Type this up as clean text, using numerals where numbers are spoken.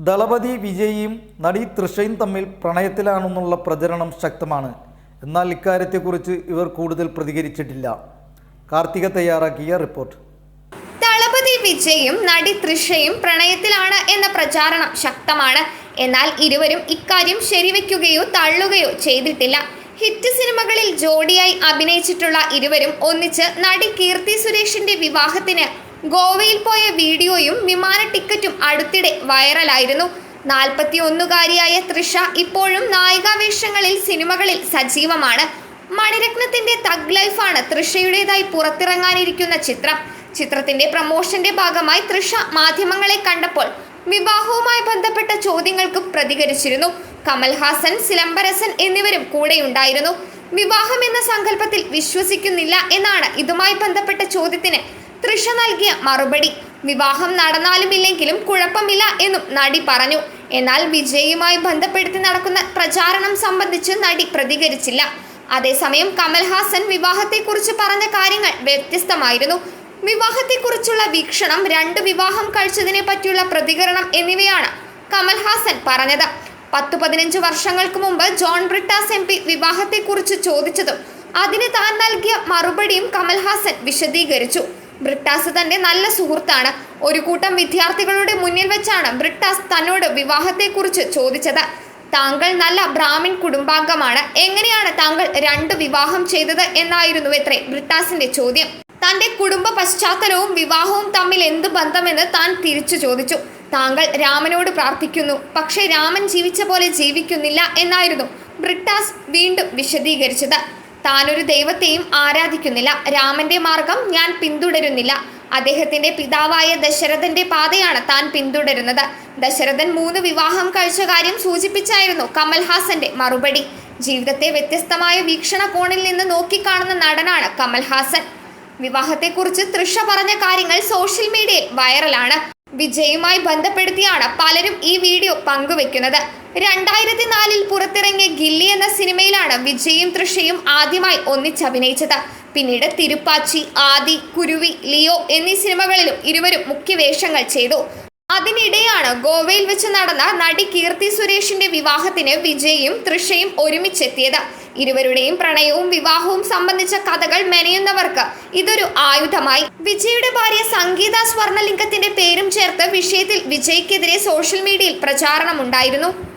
ദളപതി വിജയിയും നടി തൃഷയും തമ്മിൽ പ്രണയത്തിലാണെന്നുള്ള പ്രചരണം ശക്തമാണ്. എന്നാൽ ഇക്കാര്യത്തെക്കുറിച്ച് ഇവർ കൂടുതൽ പ്രതികരിച്ചിട്ടില്ല. കാർത്തിക തയ്യാറാക്കിയ റിപ്പോർട്ട്. ദളപതി വിജയും നടി തൃഷയും പ്രണയത്തിലാണ് എന്ന പ്രചാരണം ശക്തമാണ്. എന്നാൽ ഇരുവരും ഇക്കാര്യം ശരിവെക്കുകയോ തള്ളുകയോ ചെയ്തിട്ടില്ല. ഹിറ്റ് സിനിമകളിൽ ജോഡിയായി അഭിനയിച്ചിട്ടുള്ള ഇരുവരും ഒന്നിച്ച് നടി കീർത്തി സുരേഷിന്റെ വിവാഹത്തിന് ഗോവയിൽ പോയ വീഡിയോയും വിമാന ടിക്കറ്റും അടുത്തിടെ വൈറലായിരുന്നു. 41-കാരിയായ തൃഷ ഇപ്പോഴും നായികാവേഷങ്ങളിൽ സിനിമകളിൽ സജീവമാണ്. മണിരത്നത്തിന്റെ തഗ് ലൈഫാണ് തൃഷയുടേതായി പുറത്തിറങ്ങാനിരിക്കുന്ന ചിത്രം. ചിത്രത്തിന്റെ പ്രമോഷന്റെ ഭാഗമായി തൃഷ മാധ്യമങ്ങളെ കണ്ടപ്പോൾ വിവാഹവുമായി ബന്ധപ്പെട്ട ചോദ്യങ്ങൾക്ക് പ്രതികരിച്ചിരുന്നു. കമൽഹാസൻ, സിലംബരസൻ എന്നിവരും കൂടെയുണ്ടായിരുന്നു. വിവാഹം എന്ന സങ്കല്പത്തിൽ വിശ്വസിക്കുന്നില്ല എന്നാണ് ഇതുമായി ബന്ധപ്പെട്ട ചോദ്യത്തിന് തൃഷ നൽകിയ മറുപടി. വിവാഹം നടന്നാലും ഇല്ലെങ്കിലും കുഴപ്പമില്ല എന്നും നടി പറഞ്ഞു. എന്നാൽ വിജയുമായി ബന്ധപ്പെടുത്തി നടക്കുന്ന പ്രചാരണം സംബന്ധിച്ച് നടി പ്രതികരിച്ചില്ല. അതേസമയം കമൽഹാസൻ വിവാഹത്തെക്കുറിച്ച് പറഞ്ഞ കാര്യങ്ങൾ വ്യത്യസ്തമായിരുന്നു. വിവാഹത്തെക്കുറിച്ചുള്ള വീക്ഷണം, 2 വിവാഹം കഴിച്ചതിനെ പറ്റിയുള്ള പ്രതികരണം എന്നിവയാണ് കമൽഹാസൻ പറഞ്ഞത്. 10-15 വർഷങ്ങൾക്ക് മുമ്പ് ജോൺ ബ്രിട്ടാസ് MP വിവാഹത്തെക്കുറിച്ച് ചോദിച്ചതും അതിന് താൻ നൽകിയ മറുപടിയും കമൽഹാസൻ വിശദീകരിച്ചു. ബ്രിട്ടാസ് തന്റെ നല്ല സുഹൃത്താണ്. ഒരു കൂട്ടം വിദ്യാർത്ഥികളുടെ മുന്നിൽ വെച്ചാണ് ബ്രിട്ടാസ് തന്നോട് വിവാഹത്തെക്കുറിച്ച് ചോദിച്ചത്. താങ്കൾ നല്ല ബ്രാഹ്മിൺ കുടുംബാംഗമാണ്. എങ്ങനെയാണ് താങ്കൾ 2 വിവാഹം ചെയ്തത് എന്നായിരുന്നുവത്രേ ബ്രിട്ടാസിന്റെ ചോദ്യം. തന്റെ കുടുംബ പശ്ചാത്തലവും വിവാഹവും തമ്മിൽ എന്ത് ബന്ധമെന്ന് താൻ തിരിച്ചു ചോദിച്ചു. താങ്കൾ രാമനോട് പ്രാർത്ഥിക്കുന്നു, പക്ഷേ രാമൻ ജീവിച്ച പോലെ ജീവിക്കുന്നില്ല എന്നായിരുന്നു ബ്രിട്ടാസ് വീണ്ടും വിശദീകരിച്ചത്. താനൊരു ദൈവത്തെയും ആരാധിക്കുന്നില്ല. രാമന്റെ മാർഗം ഞാൻ പിന്തുടരുന്നില്ല. അദ്ദേഹത്തിന്റെ പിതാവായ ദശരഥന്റെ പാതയാണ് താൻ പിന്തുടരുന്നത്. ദശരഥൻ 3 വിവാഹം കഴിച്ച കാര്യം സൂചിപ്പിച്ചായിരുന്നു കമൽഹാസന്റെ മറുപടി. ജീവിതത്തെ വ്യത്യസ്തമായ വീക്ഷണകോണിൽ നിന്ന് നോക്കിക്കാണുന്ന നടനാണ് കമൽഹാസൻ. വിവാഹത്തെക്കുറിച്ച് തൃഷ പറഞ്ഞ കാര്യങ്ങൾ സോഷ്യൽ മീഡിയയിൽ വൈറലാണ്. വിജയുമായി ബന്ധപ്പെടുത്തിയാണ് പലരും ഈ വീഡിയോ പങ്കുവെക്കുന്നത്. 2004-ൽ പുറത്തിറങ്ങിയ ഗില്ലി എന്ന സിനിമയിലാണ് വിജയും തൃഷയും ആദ്യമായി ഒന്നിച്ചഭിനയിച്ചത്. പിന്നീട് തിരുപ്പാച്ചി, ആദി, കുരുവി, ലിയോ എന്നീ സിനിമകളിലും ഇരുവരും മുഖ്യവേഷങ്ങൾ ചെയ്തു. അതിനിടെയാണ് ഗോവയിൽ വെച്ച് നടന്ന നടി കീർത്തി സുരേഷിന്റെ വിവാഹത്തിന് വിജയും തൃഷയും ഒരുമിച്ചെത്തിയത്. ഇരുവരുടെയും പ്രണയവും വിവാഹവും സംബന്ധിച്ച കഥകൾ മെനയുന്നവർക്ക് ഇതൊരു ആയുധമായി. വിജയുടെ ഭാര്യ സംഗീത സ്വർണലിംഗത്തിന്റെ പേരും ചേർത്ത് വിഷയത്തിൽ വിജയ്ക്കെതിരെ സോഷ്യൽ മീഡിയയിൽ പ്രചാരണമുണ്ടായിരുന്നു.